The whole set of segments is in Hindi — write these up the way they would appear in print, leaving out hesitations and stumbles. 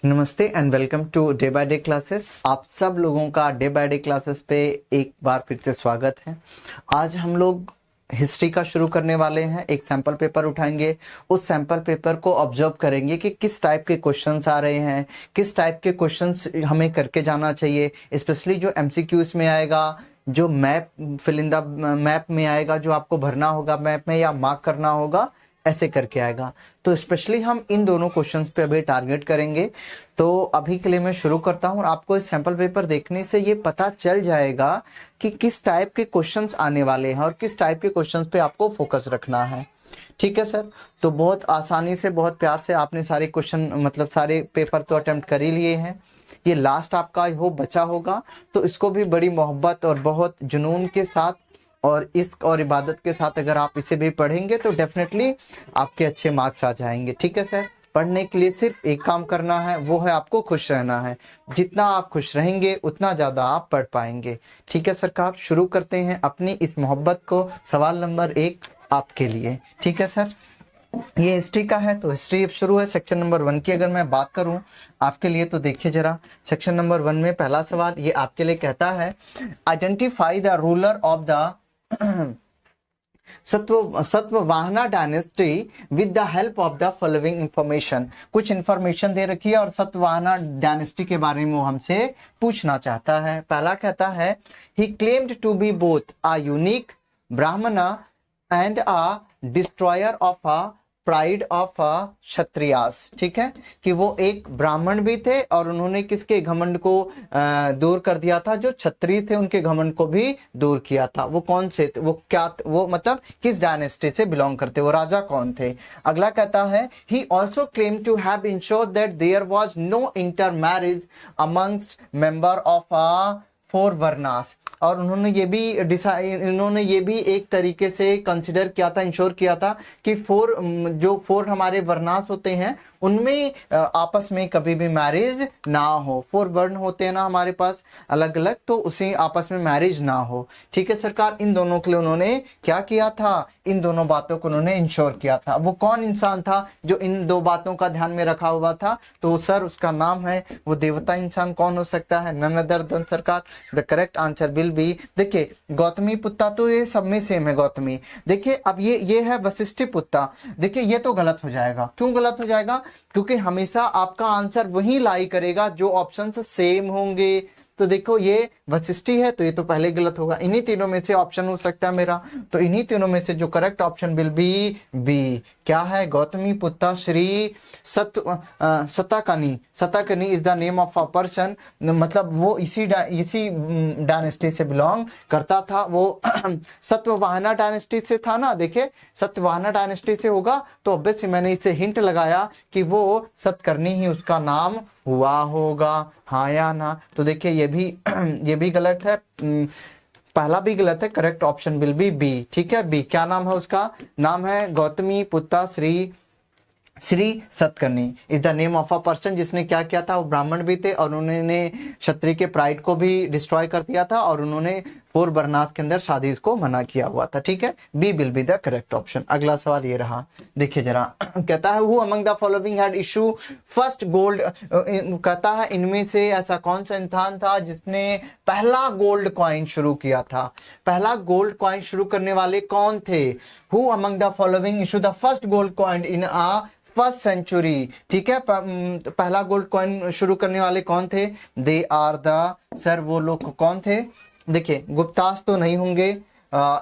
नमस्ते and welcome to day by day classes. आप सब लोगों का डे बाय डे क्लासेस पे एक बार फिर से स्वागत है। आज हम लोग हिस्ट्री का शुरू करने वाले हैं। एक सैंपल पेपर उठाएंगे, उस सैंपल पेपर को ऑब्जर्व करेंगे कि किस टाइप के क्वेश्चंस आ रहे हैं, किस टाइप के क्वेश्चंस हमें करके जाना चाहिए। स्पेशली जो एमसीक्यूज में आएगा, जो map fill in the map में आएगा, जो आपको भरना होगा मैप में या मार्क करना होगा, ऐसे करके आएगा। तो स्पेशली हम इन दोनों क्वेश्चंस पे अभी टारगेट करेंगे। तो अभी के लिए मैं शुरू करता हूं और आपको इस सैंपल पेपर देखने से ये पता चल जाएगा कि किस टाइप के क्वेश्चंस आने वाले हैं और किस टाइप के क्वेश्चंस पे आपको फोकस रखना है। ठीक है सर। तो बहुत आसानी से, बहुत प्यार से आपने सारे क्वेश्चन मतलब सारे पेपर तो अटेम्प्ट कर ही लिए हैं। ये लास्ट आपका हो बचा होगा, तो इसको भी बड़ी मोहब्बत और बहुत जुनून के साथ और इश्क और इबादत के साथ अगर आप इसे भी पढ़ेंगे तो डेफिनेटली आपके अच्छे मार्क्स आ जाएंगे। ठीक है सर। पढ़ने के लिए सिर्फ एक काम करना है, वो है आपको खुश रहना है। जितना आप खुश रहेंगे उतना ज्यादा आप पढ़ पाएंगे। ठीक है सरकार, शुरू करते हैं अपनी इस मोहब्बत को। सवाल नंबर 1 आपके लिए। ठीक है सर। ये हिस्ट्री का है तो हिस्ट्री अब शुरू है। सेक्शन नंबर 1 की अगर मैं बात करूं आपके लिए तो देखिए जरा, सेक्शन नंबर 1 में पहला सवाल ये आपके लिए कहता है, identify the ruler of the Satavahana dynasty with the help of the following information. कुछ इंफॉर्मेशन दे रखी है और सतवाहना डायनेस्टी के बारे में वो हमसे पूछना चाहता है। पहला कहता है, he claimed to be both a unique Brahmana and a destroyer of a pride of a Kshatriyas. ठीक है, कि वो एक ब्राह्मण भी थे और उन्होंने किसके घमंड को दूर कर दिया था, जो क्षत्रिय थे उनके घमंड को भी दूर किया था। वो कौन से थे, वो क्या, वो मतलब किस डायनेस्टी से बिलोंग करते, वो राजा कौन थे। अगला कहता है, he also claim to have ensured that there was no intermarriage amongst member of a four varnas. और उन्होंने ये भी एक तरीके से कंसिडर किया था, इंश्योर किया था कि जो फोर हमारे वर्नास होते हैं उनमें आपस में कभी भी मैरिज ना हो। 4 वर्ण होते हैं ना हमारे पास अलग अलग, तो उसी आपस में मैरिज ना हो। ठीक है सरकार। इन दोनों के लिए उन्होंने क्या किया था, इन दोनों बातों को उन्होंने इंश्योर किया था। वो कौन इंसान था जो इन दो बातों का ध्यान में रखा हुआ था, तो सर उसका नाम है, वो देवता इंसान कौन हो सकता है, नन अदर देन सरकार। The correct answer will B, देखिए गौतमी पुत्ता, तो ये सब में सेम है गौतमी। देखिए अब ये है वशिष्ठी पुत्ता। देखिए ये तो गलत हो जाएगा। क्यों गलत हो जाएगा? क्योंकि हमेशा आपका आंसर वही लाई करेगा जो ऑप्शंस सेम होंगे। तो देखो ये वशिष्ठी है तो ये तो पहले गलत होगा। इन्हीं तीनों में से ऑप्शन हो सकता है मेरा, तो इन्हीं तीनों में से जो correct option will be B. क्या है? Gautami Putra Shri Satakarni. Satakarni is the name of a person, मतलब वो इसी डायनेस्टी से बिलोंग करता था। वो सतवाहना डायनेस्टी से था ना। देखिए सतवाहना डायनेस्टी से होगा तो ऑब्वियसली मैंने इसे हिंट लगाया कि वो सतकर्णी ही उसका नाम हुआ होगा, हाँ या ना। तो देखिए ये भी गलत है, पहला भी गलत है। Correct option will be B. ठीक है, बी। क्या नाम है उसका? नाम है Gautami Putra Shri Satakarni is the name of a person. जिसने क्या किया था, वो ब्राह्मण भी थे और उन्होंने क्षत्रिय के प्राइड को भी डिस्ट्रॉय कर दिया था और उन्होंने फोर बरनाथ के अंदर शादी को मना किया हुआ था। ठीक है, B will be the correct option. अगला सवाल ये रहा, देखिए जरा। कहता है, who among the following had issue first gold. कहता है इनमें से ऐसा कौन सा इंसान था जिसने पहला गोल्ड कॉइन शुरू किया था। पहला गोल्ड कॉइन शुरू करने वाले कौन थे? Who among the following issue the first gold coin in a first century. ठीक है, पहला गोल्ड कॉइन शुरू करने वाले कौन थे? दे आर द, सर वो लोग कौन थे? देखिए गुप्तास तो नहीं होंगे,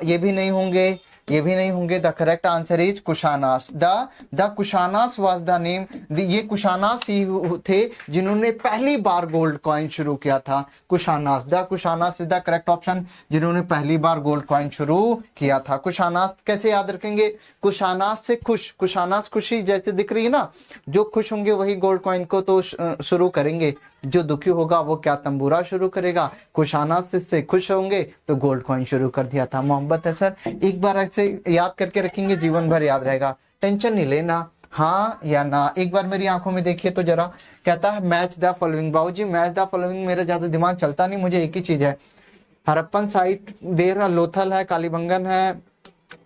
ये भी नहीं होंगे, ये भी नहीं होंगे। The correct answer is Kushanas. The Kushanas was the name. ये कुशानास ही थे जिन्होंने पहली बार गोल्ड कॉइन शुरू किया था। Kushanas, the Kushanas is the correct option, जिन्होंने पहली बार गोल्ड कॉइन शुरू किया था। कुशानास कैसे याद रखेंगे? कुशानास से खुश, कुशानास खुशी जैसे दिख रही है ना, जो खुश होंगे वही गोल्ड कॉइन को तो शुरू करेंगे, जो दुखी होगा वो क्या तंबूरा शुरू करेगा। कुशानास से खुश होंगे तो गोल्ड कॉइन शुरू कर दिया था। मोहब्बत है सर, एक बार ऐसे याद करके रखेंगे जीवन भर याद रहेगा। टेंशन नहीं लेना, हाँ या ना। एक बार मेरी आंखों में देखिए तो जरा। कहता है मैच द फॉलोइंग। बाबूजी मैच द फॉलोइंग मेरा ज्यादा दिमाग चलता नहीं, मुझे एक ही चीज है, हरप्पन साइट देर लोथल है, कालीबंगन है,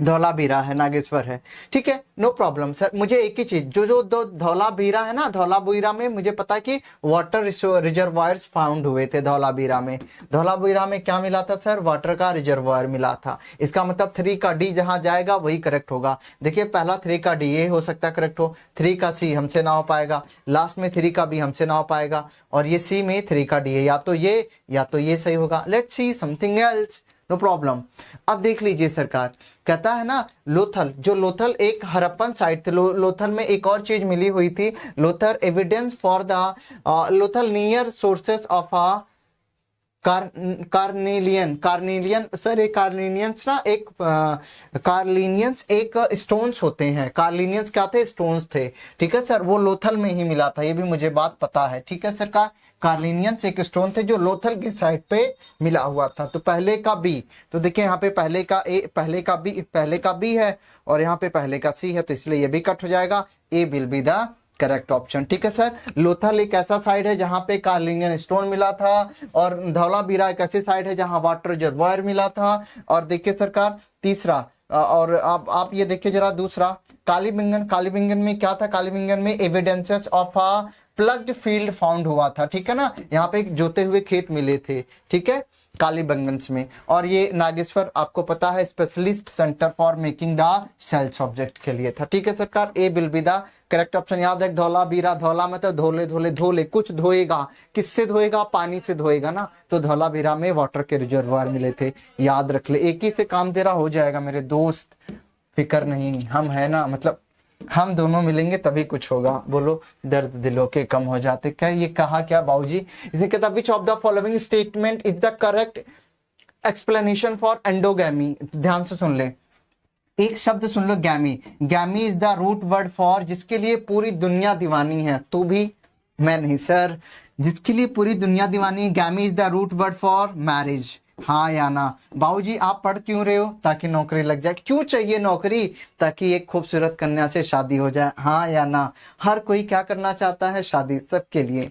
धौलावीरा है, नागेश्वर है, ठीक है, नो प्रॉब्लम सर। मुझे एक ही चीज, जो दो धौलावीरा है ना, धौलावीरा में मुझे पता है कि वाटर रिजर्वायर्स फाउंड हुए थे धौलावीरा में। धौलावीरा में क्या मिला था सर? वाटर का रिजर्वायर मिला था। इसका मतलब 3 का डी जहां जाएगा वही करेक्ट होगा। देखिए पहला 3 का डी ये हो सकता है करेक्ट हो, 3 का सी हमसे ना हो पाएगा, लास्ट में 3 का बी हमसे ना हो पाएगा, और ये सी में 3 का डी है, या तो ये सही होगा। Let's see something else, no problem. अब देख लीजिए सरकार, कहता है ना लोथल, जो लोथल एक हड़प्पन साइट थे, लोथल में एक और चीज मिली हुई थी, Lothal evidence for the Lothal near sources of a carnelian sir, एक कार्लिनियंस ना, एक कार्लिनियंस एक स्टोन्स होते हैं। कार्लिनियंस क्या थे? स्टोन्स थे, ठीक है सर, वो लोथल में ही मिला था, ये भी मुझे बात पता है, ठीक है सरकार। कार्लिनियंस एक स्टोन थे जो लोथल के साइड पे मिला हुआ था। तो पहले का बी, तो देखिए यहाँ पे पहले का ए, पहले का बी है, और यहाँ पे पहले का सी है, तो इसलिए ये भी कट हो जाएगा। A will be the correct option, ठीक है सर। लोथल एक ऐसा साइड है जहां पे कार्लिनियन स्टोन मिला था, और धौलावीरा एक ऐसी साइड है जहां वाटर रिजर्वायर मिला था। और देखिए सरकार तीसरा, और अब आप ये देखिए जरा दूसरा, कालीबिंगन में क्या था? कालीबिंगन में evidences of a ploughed field found हुआ था, ठीक है ना, यहाँ पे जोते हुए खेत मिले थे, ठीक है, कालीबंगन्स में। और ये नागेश्वर आपको पता है specialist centre for making the shells object के लिए था, ठीक है सरकार। A will be the correct option. याद है धौलावीरा, धौला में तो धोले कुछ धोएगा, किससे धोएगा? पानी से धोएगा ना, तो धौलावीरा में वाटर के रिजर्वायर मिले थे, याद रख ले। एक ही से काम तेरा हो जाएगा मेरे दोस्त, फिक्र नहीं, हम है ना, मतलब हम दोनों मिलेंगे तभी कुछ होगा। बोलो दर्द दिलों के कम हो जाते। क्या ये कहा क्या बाबूजी? इसे कहता which of the following statement is the correct explanation for endogamy? ध्यान से सुन ले, एक शब्द सुन लो, gamy. Gamy is the root word for, जिसके लिए पूरी दुनिया दीवानी है। तू भी, मैं नहीं सर, जिसके लिए पूरी दुनिया दीवानी है। Gamy is the root word for marriage, हाँ या ना? बाबूजी आप पढ़ क्यों रहे हो? ताकि नौकरी लग जाए। क्यों चाहिए नौकरी? ताकि एक खूबसूरत कन्या से शादी हो जाए, हाँ या ना? हर कोई क्या करना चाहता है? शादी, सबके लिए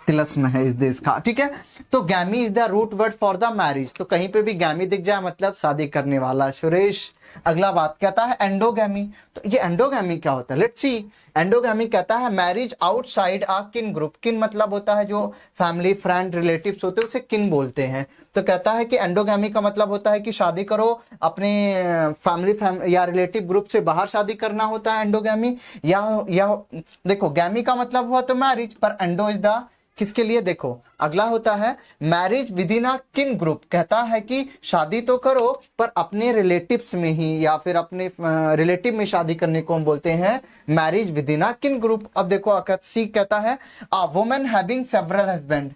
तिलस्म है इस देश का, ठीक है। तो gamy is the root word for the marriage, तो कहीं पे भी गैमी दिख जाए मतलब शादी करने वाला। सुरेश अगला बात कहता है एंडोगैमी, तो ये एंडोगैमी क्या होता है? Let's see. एंडोगैमी कहता है मैरिज आउटसाइड आ किन ग्रुप। किन मतलब होता है जो फैमिली फ्रेंड रिलेटिव्स होते हैं उसे किन बोलते हैं। तो कहता है कि एंडोगैमी का मतलब होता है कि शादी करो अपने फैमिली या रिलेटिव ग्रुप से बाहर शादी करना होता है एंडोगैमी। या देखो गैमी का मतलब हुआ तो मैरिज, पर एंडो इज द किसके लिए? देखो अगला होता है मैरिज विद इन अ किन ग्रुप, कहता है कि शादी तो करो पर अपने रिलेटिव्स में ही, या फिर अपने रिलेटिव में शादी करने को हम बोलते हैं मैरिज विद इन अ किन ग्रुप। अब देखो सी कहता है a woman having several husband,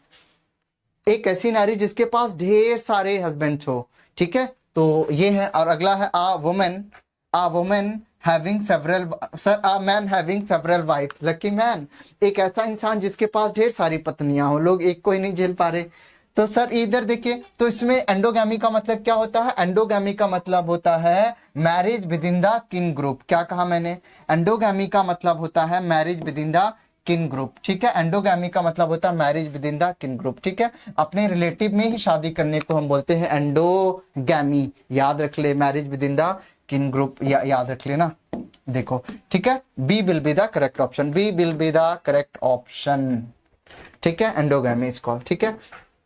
एक ऐसी नारी जिसके पास ढेर सारे हस्बैंड्स हो, ठीक है, तो ये है। और अगला है a woman having several, sir a man having several wives, lucky man, एक ऐसा इंसान जिसके पास ढेर सारी पत्नियां हो, लोग एक को ही नहीं झेल पा रहे। तो सर इधर देखिए, तो इसमें एंडोगैमी का मतलब क्या होता है? एंडोगैमी का मतलब होता है marriage within the kin group. क्या कहा मैंने? एंडोगैमी का मतलब होता है marriage within the kin group, ठीक है। एंडोगैमी का मतलब होता है marriage within the kin group, ठीक है। अपने रिलेटिव में ही शादी करने को हम बोलते हैं एंडोगैमी, याद रख ले, marriage within the kin group याद रख लेना। देखो ठीक है, B will be the correct option, B will be the correct option, ठीक है। एंडोगैमी इज कॉल्ड, ठीक है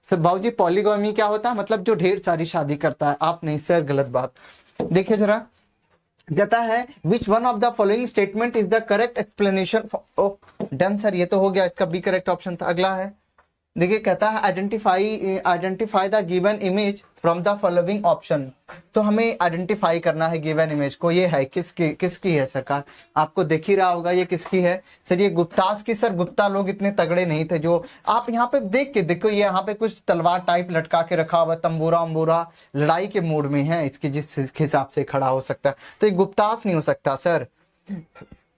सर। बाबूजी पॉलीगैमी क्या होता है? मतलब जो ढेर सारी शादी करता है। आप नहीं सर, गलत बात। देखिए जरा, कहता है which one of the following statement is the correct explanation for, done sir, ये तो हो गया, इसका बी करेक्ट ऑप्शन था। अगला है, देखिए कहता है identify the given image from the following option. तो हमें आइडेंटिफाई करना है गिवन इमेज को। ये है किसकी है सरकार? आपको दिख ही रहा होगा ये किसकी है सर? ये गुप्तास की। सर गुप्ता लोग इतने तगड़े नहीं थे जो आप यहाँ पे देख के देखो, ये यहाँ पे कुछ तलवार टाइप लटका के रखा हुआ, तंबूरा अम्बूरा, लड़ाई के मूड में है, इसकी जिस हिसाब से खड़ा हो सकता है। तो ये गुप्तास नहीं हो सकता सर,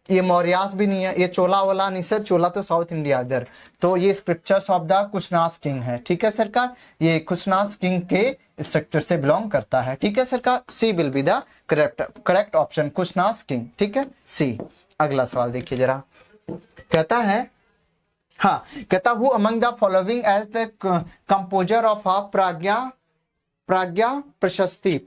ये मौर्यास भी नहीं है, ये चोला वाला नहीं सर, चोला तो साउथ इंडिया इधर। तो ये scriptures of the Kushanas king है, ठीक है सरकार। ये कुशनास किंग के स्ट्रक्चर से बिलोंग करता है, ठीक है सरकार। C will be the correct option, Kushanas king, ठीक है, सी। अगला सवाल देखिए जरा, कहता है, हाँ कहता who among the following as the composer of a Prayaga Prashasti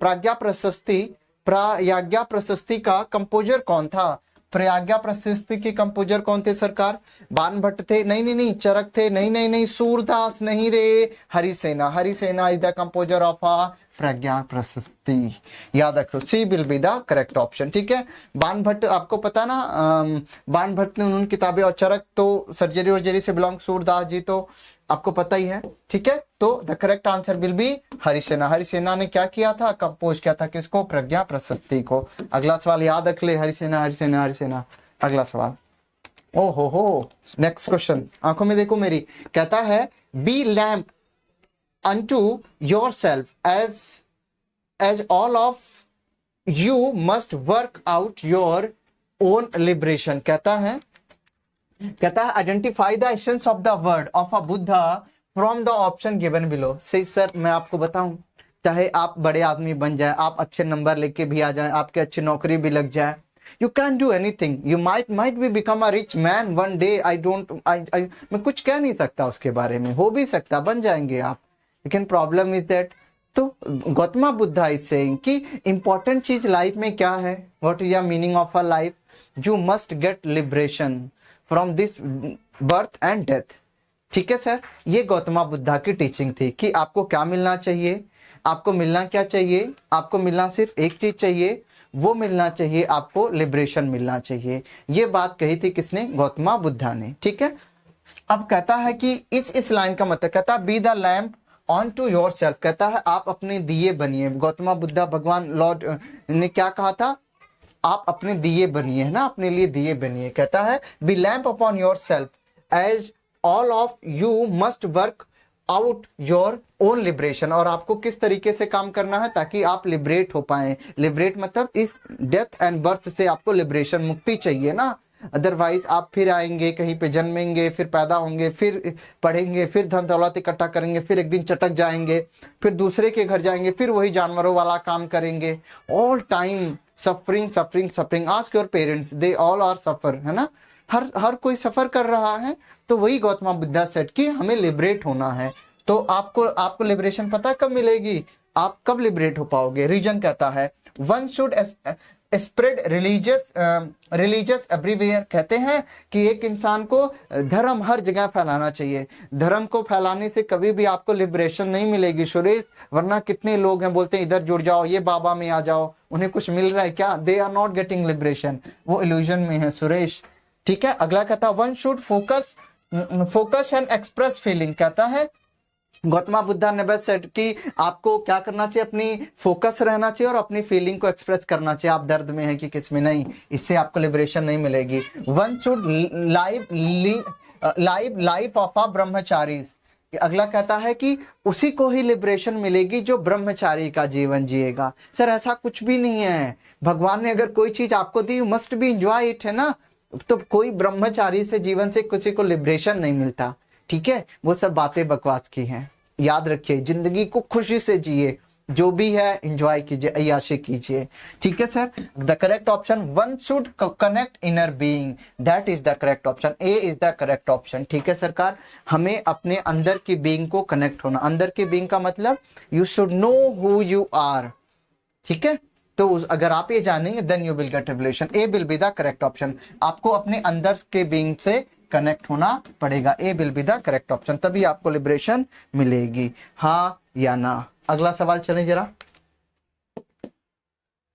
Prayaga प्रशस्ति का कंपोजर कौन था? प्रयाज्ञा प्रशस्ति के कंपोजर कौन थे सरकार? बाणभट्ट थे? नहीं, चरक थे? नहीं, सूरदास नहीं रे, Harisena. Harisena is the composer of Prayaga Prashasti. याद रखो, C will be the correct option. ठीक है, बाणभट्ट आपको पता ना, बाणभट्ट ने उन्होंने किताबें, और चरक तो सर्जरी वर्जरी से बिलोंग, सूरदास जी तो आपको पता ही है। ठीक है, तो the correct answer will be Harisena. Harisena ने क्या किया था? कंपोज किया था किसको? प्रज्ञा प्रशस्ति को। अगला सवाल याद रख ले, हरिसेना हरिसेना हरिसेना। अगला सवाल, ओ हो नेक्स्ट क्वेश्चन, आंखों में देखो मेरी। कहता है be lamp unto yourself as all of you must work out your own liberation। कहता है identify the essence of the word of a Buddha from the option given below। से सर मैं आपको बताऊं, चाहे आप बड़े आदमी बन जाए, आप अच्छे नंबर लेके भी आ जाए, आपके अच्छी नौकरी भी लग जाए, you can do anything, you might be become a rich man one day, मैं कुछ कह नहीं सकता उसके बारे में, हो भी सकता, बन जाएंगे आप, लेकिन प्रॉब्लम इज दैट। तो गौतम बुद्धा इज सेइंग कि इंपॉर्टेंट चीज लाइफ में क्या है? What is the meaning of a life? You must get liberation from this birth and death. ठीक है सर, ये गौतम बुद्धा की टीचिंग थी कि आपको क्या मिलना चाहिए, आपको मिलना क्या चाहिए? आपको मिलना सिर्फ एक चीज चाहिए, वो मिलना चाहिए आपको, लिबरेशन मिलना चाहिए। ये बात कही थी किसने? गौतम बुद्धा ने। ठीक है, अब कहता है कि इस लाइन का मतलब, कहता है be the lamp unto yourself, कहता है आप अपने दिए बनिए। गौतम बुद्धा भगवान लॉर्ड ने क्या कहा था? आप अपने दिए बनिए, है ना, अपने लिए दिए बनिए। कहता है be lamp upon yourself as all of you must work out your own liberation. और आपको किस तरीके से काम करना है ताकि आप लिबरेट हो पाए? लिबरेट मतलब इस डेथ एंड बर्थ से आपको लिबरेशन, मुक्ति चाहिए ना, अदरवाइज आप फिर आएंगे, कहीं पे जन्मेंगे, फिर पैदा होंगे, फिर पढ़ेंगे, फिर धन दौलत इकट्ठा करेंगे, फिर एक दिन चटक जाएंगे, फिर दूसरे के घर जाएंगे, फिर वही जानवरों वाला काम करेंगे। All time suffering suffering suffering. Ask your parents, they all are suffer, है ना, हर कोई सफर कर रहा है। तो वही गौतम बुद्धा सेट कि हमें लिबरेट होना है। तो आपको लिबरेशन पता कब मिलेगी? आप कब लिबरेट हो पाओगे? रीजन कहता है one should spread religious everywhere. कहते हैं कि एक इंसान को धर्म हर जगह फैलाना चाहिए। धर्म को फैलाने से कभी भी आपको लिबरेशन नहीं मिलेगी सुरेश, वरना कितने लोग हैं बोलते हैं इधर जुड़ जाओ, ये बाबा में आ जाओ, उन्हें कुछ मिल रहा है क्या? They are not getting liberation, वो इल्यूजन में है सुरेश। ठीक है, अगला कहता है one should focus and express feeling. कहता है गौतम बुद्धा ने बस सेट कि आपको क्या करना चाहिए? अपनी फोकस रहना चाहिए और अपनी फीलिंग को एक्सप्रेस करना चाहिए। आप दर्द में हैं कि किस में नहीं, इससे आपको लिबरेशन नहीं मिलेगी। One should life of a ब्रह्मचारी। अगला कहता है कि उसी को ही लिबरेशन मिलेगी जो ब्रह्मचारी का जीवन जिएगा। सर ऐसा कुछ भी नहीं है, भगवान ने अगर कोई चीज आपको दी, मस्ट बी एंजॉय इट, है ना। तो कोई ब्रह्मचारी से जीवन से किसी को लिबरेशन नहीं मिलता। ठीक है, वो सब बातें बकवास की हैं। याद रखिए, जिंदगी को खुशी से जिए, जो भी है एंजॉय कीजिए, अय्याशी कीजिए। ठीक है sir, the correct option one should connect inner being, that is the correct option, A is the correct option. ठीक है सरकार, हमें अपने अंदर की बीइंग को कनेक्ट होना। अंदर की बीइंग का मतलब you should know who you are. ठीक है, तो अगर आप ये जानेंगे then you will get revelation. A will be the correct option. आपको अपने अंदर के बीइंग से कनेक्ट होना पड़ेगा। A will be the correct option, तभी आपको लिबरेशन मिलेगी, हाँ या ना। अगला सवाल चले जरा।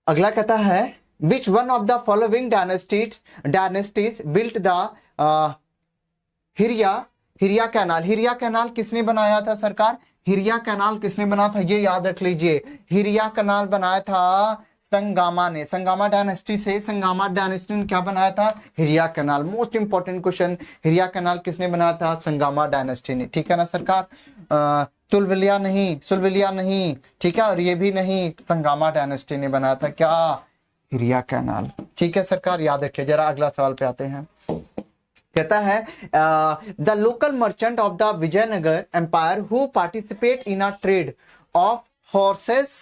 अगला कहता है which one of the following dynasties built the Hiriya canal. Hiriya canal किसने बनाया था सरकार? हिरिया कैनाल किसने बनाया था? ये याद रख लीजिए, हिरिया कैनाल बनाया था संगामा ने। संगामा डायनेस्टी से, संगामा डायनेस्टी ने क्या बनाया था? Hiriya canal. Most important question, Hiriya canal किसने बनाया था? संगामा डायनेस्टी ने। ठीक है ना सरकार, तुलविलिया नहीं, ठीक है, और ये भी नहीं, संगामा डायनेस्टी ने बनाया था क्या? हिरिया कैनाल। ठीक है सरकार, याद रखिए। जरा अगला सवाल पे आते हैं। कहता है the local merchant of the Vijayanagar empire who participate in a trade of horses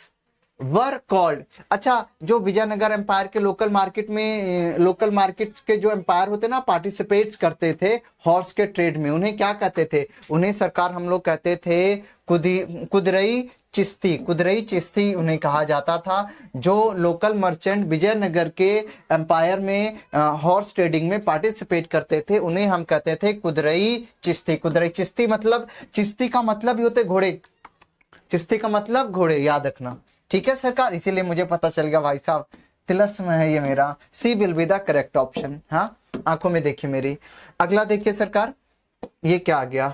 were called. अच्छा, जो विजयनगर एम्पायर के लोकल मार्केट्स के जो एम्पायर होते ना, पार्टिसिपेट्स करते थे हॉर्स के ट्रेड में, उन्हें क्या कहते थे? उन्हें सरकार हम लोग कहते थे कुदरई चिश्ती, कुदरई चिश्ती उन्हें कहा जाता था। जो लोकल मर्चेंट विजयनगर के एम्पायर में हॉर्स ट्रेडिंग में पार्टिसिपेट करते थे, उन्हें हम कहते थे कुदरई चिश्ती। कुदरई चिश्ती मतलब, चिश्ती का मतलब ही होते घोड़े, चिश्ती का मतलब घोड़े, याद रखना, ठीक है सरकार। इसीलिए मुझे पता चल गया भाई साहब, तिलस्म है ये मेरा, C will be the correct option. हाँ, आंखों में देखिए मेरी। अगला देखिए सरकार, ये क्या आ गया,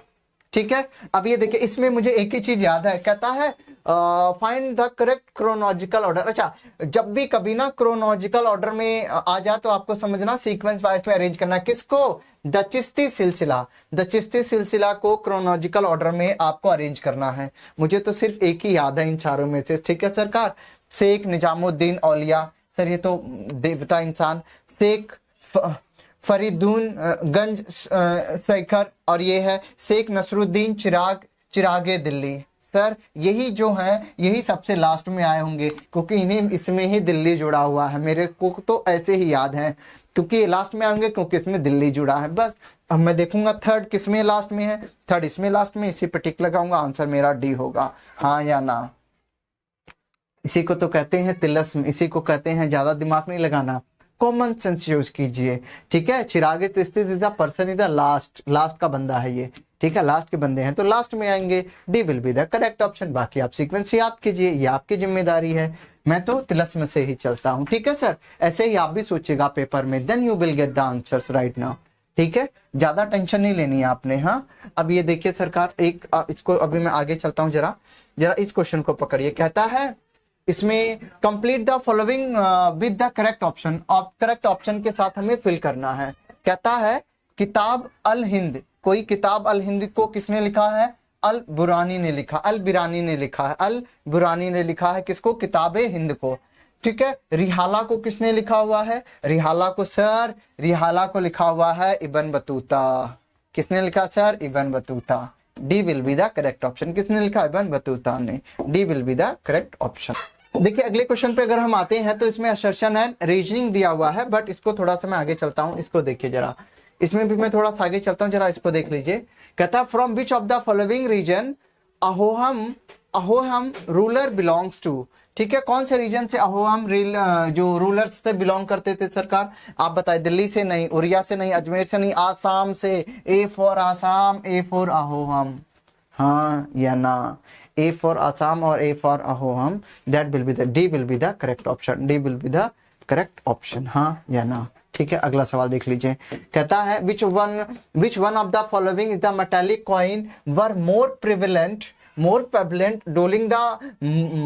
ठीक है। अब ये देखिए, इसमें मुझे एक ही चीज याद है, कहता है find the correct chronological order. अच्छा, जब भी कभी ना क्रोनोलॉजिकल ऑर्डर में आ जाए तो आपको समझना सीक्वेंस वाइज में अरेंज करना। किसको? द चिश्ती सिलसिला, द चिश्ती सिलसिला को क्रोनोलॉजिकल ऑर्डर में आपको अरेंज करना है। मुझे तो सिर्फ एक ही याद है इन चारों में से, ठीक है सरकार। शेख निजामुद्दीन औलिया, सर ये तो देवता इंसान, शेख फरीदून गंज शेखर, और ये है शेख नसरुद्दीन चिरागे दिल्ली। सर यही जो है, यही सबसे लास्ट में आए होंगे, क्योंकि इन्हें इसमें ही दिल्ली जुड़ा हुआ है। मेरे को तो ऐसे ही याद है, क्योंकि लास्ट में आएंगे, क्योंकि इसमें दिल्ली जुड़ा है। बस अब मैं देखूंगा थर्ड किसमें लास्ट में है, थर्ड इसमें लास्ट में, इसी पे टिक लगाऊंगा, आंसर मेरा डी होगा। हाँ या ना? इसी को तो कहते हैं तिलस्म, इसी को कहते हैं ज्यादा दिमाग नहीं लगाना, कॉमन सेंस यूज कीजिए, ठीक है। चिरागे तो स्थित person is the last, last का बंदा है ये, ठीक है, लास्ट के बंदे हैं तो लास्ट में आएंगे। D will be the correct option. बाकी आप सीक्वेंस याद कीजिए, ये आपकी जिम्मेदारी है, मैं तो तिलस्म से ही चलता हूँ, ठीक है सर। ऐसे ही आप भी सोचिएगा पेपर में, then you will get the answers right now, ठीक है। ज्यादा टेंशन नहीं लेनी है आपने। हाँ, अब ये देखिए सरकार, एक इसको अभी मैं आगे चलता हूँ, जरा इस क्वेश्चन को पकड़िए। कहता है इसमें complete the following with the correct option, और करेक्ट ऑप्शन के साथ हमें फिल करना है। कहता है किताब अल हिंद, कोई किताब अल हिंद को किसने लिखा है? अल बुरानी ने लिखा, अल बिरानी ने लिखा है, अल बुरानी ने लिखा है किसको? किताबे हिंद को, ठीक है। रिहाला को किसने लिखा हुआ है? रिहाला को सर, रिहाला को लिखा हुआ है इब्न बतूता। किसने लिखा sir? Ibn Battuta. D will be the correct option. किसने लिखा? इब्न बतूता ने। D will be the correct option. देखिए अगले क्वेश्चन पे अगर हम आते हैं तो इसमें असर्शन एंड रीजनिंग दिया हुआ है, बट इसको थोड़ा सा मैं आगे चलता हूं, इसको देखिए जरा, इसमें भी मैं थोड़ा सा आगे चलता हूं, जरा इसको देख लीजिए। कहता है from which of the following region Ahom ruler belongs to, ठीक है। कौन से रीजन से अहोहम जो रूलर्स से बिलोंग करते थे सरकार? आप बताए। दिल्ली से नहीं, उड़िया से नहीं, अजमेर से नहीं, आसाम से। A for Assam, A for Ahom, हाँ या ना? A for Assam और A for Ahoham, that will be the D will be the correct option. D will be the correct option. हाँ या ना? ठीक है, अगला सवाल देख लीजिए। कहता है which one of the following is the metallic coin were more prevalent during the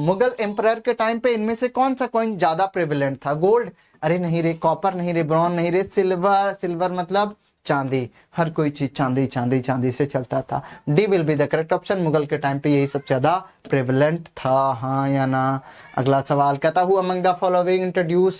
Mughal emperor के टाइम पे इनमें से कौन सा कॉइन ज्यादा प्रेवलेंट था? गोल्ड? अरे नहीं रे, कॉपर नहीं रे, ब्रॉन्ज नहीं रे, सिल्वर मतलब चांदी। हर कोई चीज चांदी चांदी चांदी से चलता था। D will be the correct option. Mughal के टाइम पे यही सब ज्यादा प्रेवलेंट था, हाँ या ना? अगला सवाल कहता हूँ among the following introduce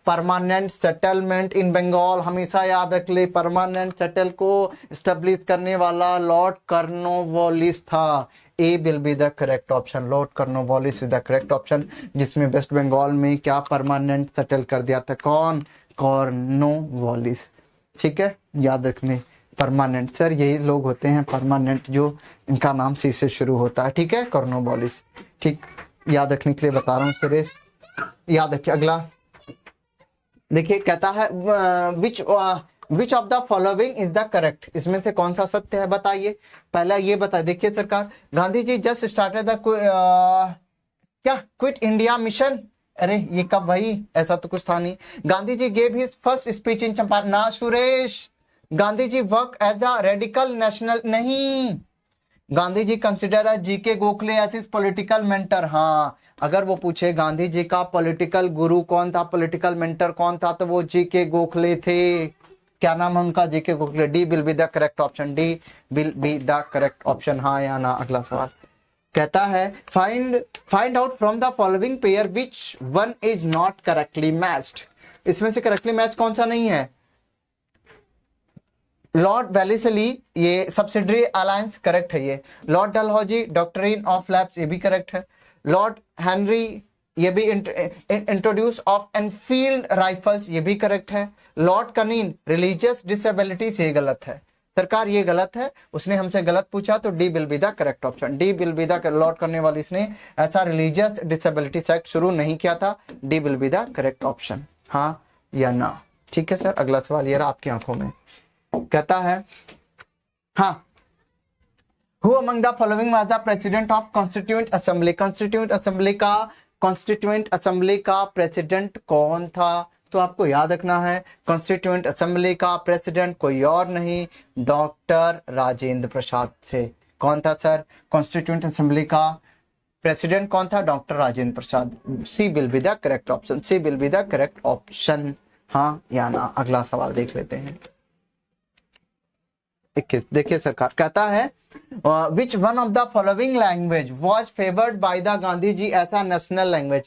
permanent settlement in Bengal. हमेशा याद रख ले, परमानेंट सेटल को स्टेब्लिश करने वाला लॉर्ड कॉर्नवालिस था। A will be the correct option. Lord Cornwallis is the correct option, जिसमें वेस्ट बंगाल में क्या परमानेंट सेटल कर दिया था? कौन? कॉर्नवालिस, ठीक है, याद रखने। परमानेंट सर यही लोग होते हैं परमानेंट, जो इनका नाम सी से शुरू होता है, ठीक है, कॉर्नवालिस, ठीक, याद रखने के लिए बता रहा हूँ सुरेश, याद रखिए। अगला देखिए कहता है विच of the following is the correct, इसमें से कौन सा सत्य है बताइए। पहला ये बताए, देखिए सरकार, Gandhi ji just started the क्या क्विट इंडिया मिशन? अरे ये कब भाई, ऐसा तो कुछ था नहीं। Gandhi ji gave his first speech in Champaran, ना Suresh. Gandhi ji work as a radical national, नहीं। Gandhi ji consider G K Gokhale as his political mentor, हाँ। अगर वो पूछे गांधी जी का पॉलिटिकल गुरु कौन था, पॉलिटिकल मेंटर कौन था, तो वो जीके गोखले थे। क्या नाम है उनका? GK Gokhale. D will be the correct option. D will be the correct option, हाँ या ना? अगला सवाल कहता है find out from the following pair which one is not correctly matched. इसमें से करेक्टली मैच कौन सा नहीं है? लॉर्ड वेलेस्ली, ये सब्सिडरी अलायंस, करेक्ट है ये। Lord Dalhousie, doctrine of labs, ये भी करेक्ट है। लॉर्ड हेनरी, ये भी इंट्रोड्यूस ऑफ एनफील्ड राइफल्स, ये भी करेक्ट है। लॉर्ड कनीन, रिलीजियस डिसेबिलिटीज, ये गलत है सरकार ये गलत है, उसने हमसे गलत पूछा, तो D will be the correct option. D will be the lot करने वाली इसने ऐसा रिलीजियस डिसेबिलिटी एक्ट शुरू नहीं किया था। D will be the correct option, हाँ या ना। ठीक है सर, अगला सवाल ये रहा आपकी आंखों में, कहता है हाँ, Who among the following was the president of Constituent Assembly? Constituent Assembly का प्रेसिडेंट कौन था? तो आपको याद रखना है, कॉन्स्टिट्यूएंट असेंबली का प्रेसिडेंट कोई और नहीं, डॉक्टर राजेंद्र प्रसाद थे। कौन था सर? कॉन्स्टिट्यूएंट असेंबली का प्रेसिडेंट कौन था? Doctor Rajendra Prasad. C will be the correct option, C will be the correct option, हाँ या ना। अगला सवाल देख लेते हैं। देखिए सरकार कहता है which one of the following language was favoured by the Gandhi ji as a national language?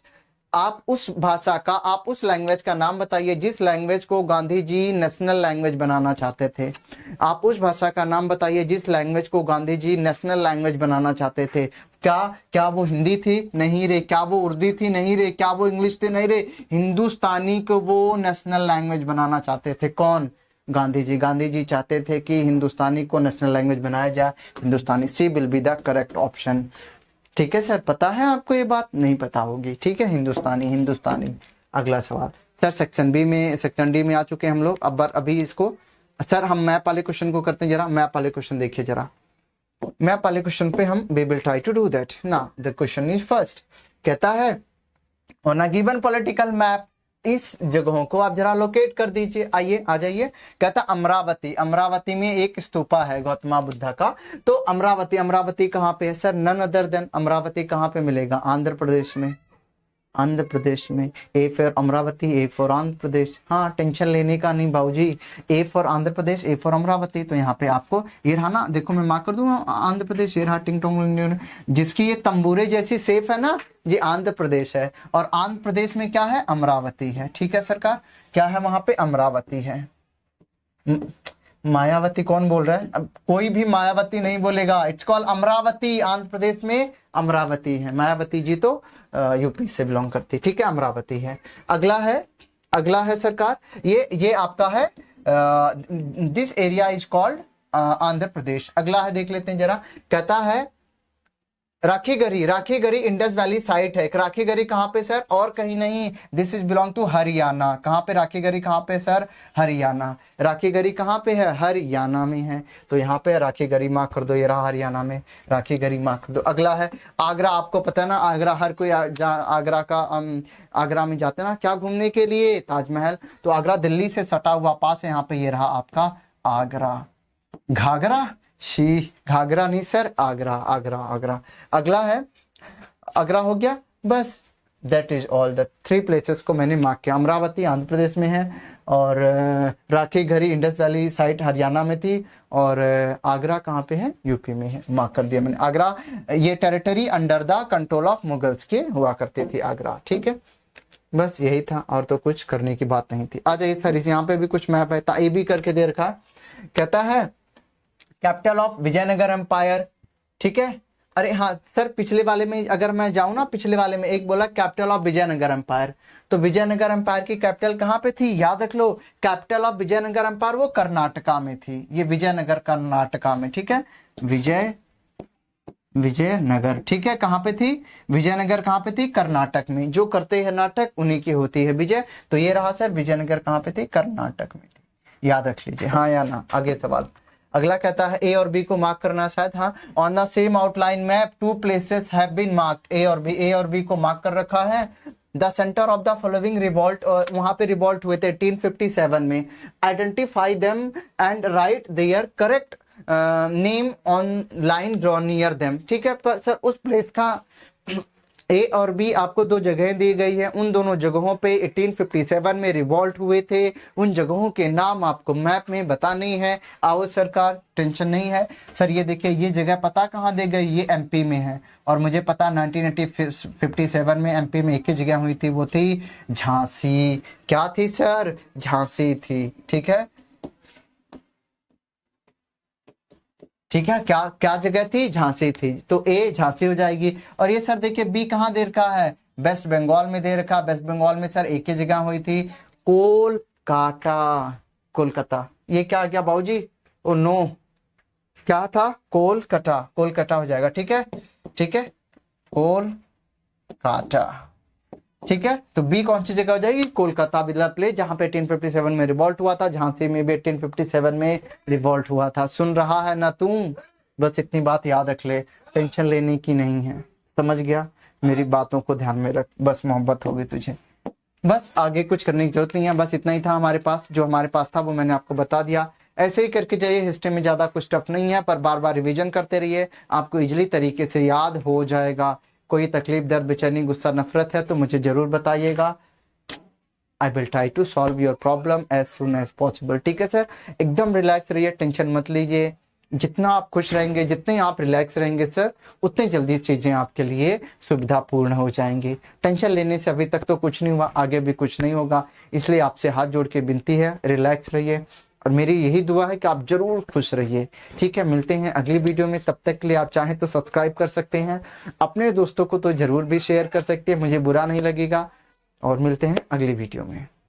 आप उस भाषा का, आप उस लैंग्वेज का नाम बताइए जिस लैंग्वेज को गांधी जी नेशनल लैंग्वेज बनाना चाहते थे। आप उस भाषा का नाम बताइए जिस लैंग्वेज को गांधी जी नेशनल लैंग्वेज बनाना चाहते थे। क्या वो हिंदी थी? नहीं रे। क्या वो उर्दू थी? नहीं रे। क्या वो इंग्लिश थी? नहीं रे। हिंदुस्तानी को वो नेशनल लैंग्वेज बनाना चाहते थे। कौन? गांधी जी। गांधी जी चाहते थे कि हिंदुस्तानी को नेशनल लैंग्वेज बनाया जाए, Hindustani. C will be the correct option. ठीक है सर, पता है आपको ये बात? नहीं पता होगी, ठीक है, हिंदुस्तानी, हिंदुस्तानी। अगला सवाल सर, सेक्शन डी में आ चुके हैं हम लोग। अब अभी इसको सर हम मैप वाले क्वेश्चन को करते हैं। जरा मैप वाले क्वेश्चन देखिए, जरा मैप वाले क्वेश्चन पे हम we will try to do that ना। द क्वेश्चन इज फर्स्ट, कहता है on a given political map, इस जगहों को आप जरा लोकेट कर दीजिए। आइए, आ जाइए। कहता अमरावती, अमरावती में एक स्तूपा है गौतम बुद्धा का। तो अमरावती कहाँ पे है sir? None other than, Amaravati कहाँ पे मिलेगा? आंध्र प्रदेश में, आंध्र प्रदेश में। A for Amaravati, A for Andhra Pradesh. हाँ, टेंशन लेने का नहीं बाबूजी। A for Andhra Pradesh, A for Amaravati. तो यहाँ पे आपको ये रहा ना, देखो मैं मार्क कर दूंगा आंध्र प्रदेश, ये रहा टिंग टोंग, जिसकी ये तंबूरे जैसी सेफ है ना, ये आंध्र प्रदेश है। और आंध्र प्रदेश में क्या है? अमरावती है। ठीक है सरकार, क्या है वहां पे? अमरावती है। मायावती कौन बोल रहा है? अब कोई भी मायावती नहीं बोलेगा, इट्स कॉल्ड अमरावती। आंध्र प्रदेश में अमरावती है। मायावती जी तो यूपी से बिलोंग करती। ठीक है, अमरावती है। अगला है सरकार, ये आपका है this area is called Andhra Pradesh. अगला है, देख लेते हैं जरा। कहता है राखीगढ़ी इंडस वैली साइट है। राखीगढ़ी कहाँ पे सर? और कहीं नहीं, this is belong to Haryana. कहाँ पे राखीगढ़ी? कहाँ पे सर? हरियाणा। राखीगढ़ी कहाँ पे है? हरियाणा में है। तो यहाँ पे राखीगढ़ी मार्क कर दो, ये रहा हरियाणा में, राखीगढ़ी मार्क कर दो। अगला है आगरा। आपको पता है ना, आगरा हर कोई आगरा में जाते ना क्या घूमने के लिए? ताजमहल। तो आगरा दिल्ली से सटा हुआ पास है, यहाँ पे ये रहा आपका आगरा। घाघरा घाघरा नहीं सर, आगरा। अगला है, आगरा हो गया बस। That is all the 3 places को मैंने मार्क किया। अमरावती आंध्र प्रदेश में है, और Rakhigarhi Indus valley site Haryana में थी, और आगरा कहाँ पे है? यूपी में है। मार्क कर दिया मैंने आगरा। ये territory under the control of Mughals के हुआ करती थी आगरा। ठीक है, बस यही था, और तो कुछ करने की बात नहीं थी। आ जाइए सर, इस यहाँ पे भी कुछ मैप है, ये भी करके दे रखा। कहता है कैपिटल ऑफ विजयनगर एम्पायर। ठीक है, अरे हाँ सर, पिछले वाले में अगर मैं जाऊं ना, पिछले वाले में एक बोला कैपिटल ऑफ विजयनगर एम्पायर। तो विजयनगर एम्पायर की कैपिटल कहाँ पे थी? याद रख लो, कैपिटल ऑफ विजयनगर एम्पायर वो कर्नाटका में थी। ये विजयनगर कर्नाटका में। ठीक है, विजयनगर। ठीक है, कहाँ पे थी? विजयनगर कहाँ पे थी? कर्नाटक में। जो करते हैं नाटक उन्हीं की होती है विजय। तो ये रहा सर, विजयनगर कहाँ पे थी? कर्नाटक में थी। याद रख लीजिए, हाँ या ना। आगे सवाल अगला कहता है ए और बी को मार्क करना शायद। हाँ, on the same outline map 2 places have been marked. A और बी को मार्क कर रखा है। The centre of the following revolt, वहां पे रिवॉल्ट हुए थे 1857 में। Identify them and write their correct name on line draw near them. ठीक है, पर सर उस प्लेस का ए और बी आपको 2 जगह दी गई है। उन दोनों जगहों पे 1857 में रिवॉल्ट हुए थे। उन जगहों के नाम आपको मैप में बताने है। आओ सरकार, टेंशन नहीं है सर। ये देखिए, ये जगह पता कहाँ दी गई? ये एमपी में है। और मुझे पता 1957 में एमपी में एक ही जगह हुई थी, वो थी झांसी। क्या थी सर? झांसी थी। ठीक है, क्या जगह थी? झांसी थी। तो ए झांसी हो जाएगी। और ये सर देखिए, बी कहाँ दे रखा है? वेस्ट बंगाल में दे रखा। वेस्ट बंगाल में सर एक ही जगह हुई थी, कोलकाता। ये क्या आ गया बाबूजी? ओ नो, क्या था, कोलकाता, कोलकाता हो जाएगा। ठीक है, ठीक है, कोलकाता। ठीक है, तो बी कौन सी जगह हो जाएगी, कोलकाता बिरला प्लेस, जहां पे 1857 में रिवॉल्ट हुआ था, झांसी में भी 1857 में रिवॉल्ट हुआ था। सुन रहा है ना तुम, बस इतनी बात याद रख ले, टेंशन लेने की नहीं है, समझ गया, मेरी बातों को ध्यान में रख, बस मोहब्बत होगी तुझे, बस आगे कुछ करने की जरूरत नहीं है, बस इतना ही था हमारे पास, जो हमारे पास था वो मैंने आपको बता दिया। ऐसे ही करके जाइए, हिस्ट्री में ज्यादा कुछ टफ नहीं है, पर बार बार रिवीजन करते रहिए, आपको इजीली तरीके से याद हो जाएगा। कोई तकलीफ, दर्द, बेचैनी, गुस्सा, नफरत है तो मुझे जरूर बताइएगा। I will try to solve your problem as soon as possible. ठीक है सर, एकदम रिलैक्स रहिए, टेंशन मत लीजिए, जितना आप खुश रहेंगे, जितने आप रिलैक्स रहेंगे सर, उतनी जल्दी चीजें आपके लिए सुविधापूर्ण हो जाएंगी। टेंशन लेने से अभी तक तो कुछ नहीं हुआ, आगे भी कुछ नहीं होगा, इसलिए आपसे हाथ जोड़ के विनती है, रिलैक्स रहिए, और मेरी यही दुआ है कि आप जरूर खुश रहिए। ठीक है, मिलते हैं अगली वीडियो में, तब तक के लिए आप चाहें तो सब्सक्राइब कर सकते हैं, अपने दोस्तों को तो जरूर भी शेयर कर सकते हैं, मुझे बुरा नहीं लगेगा, और मिलते हैं अगली वीडियो में।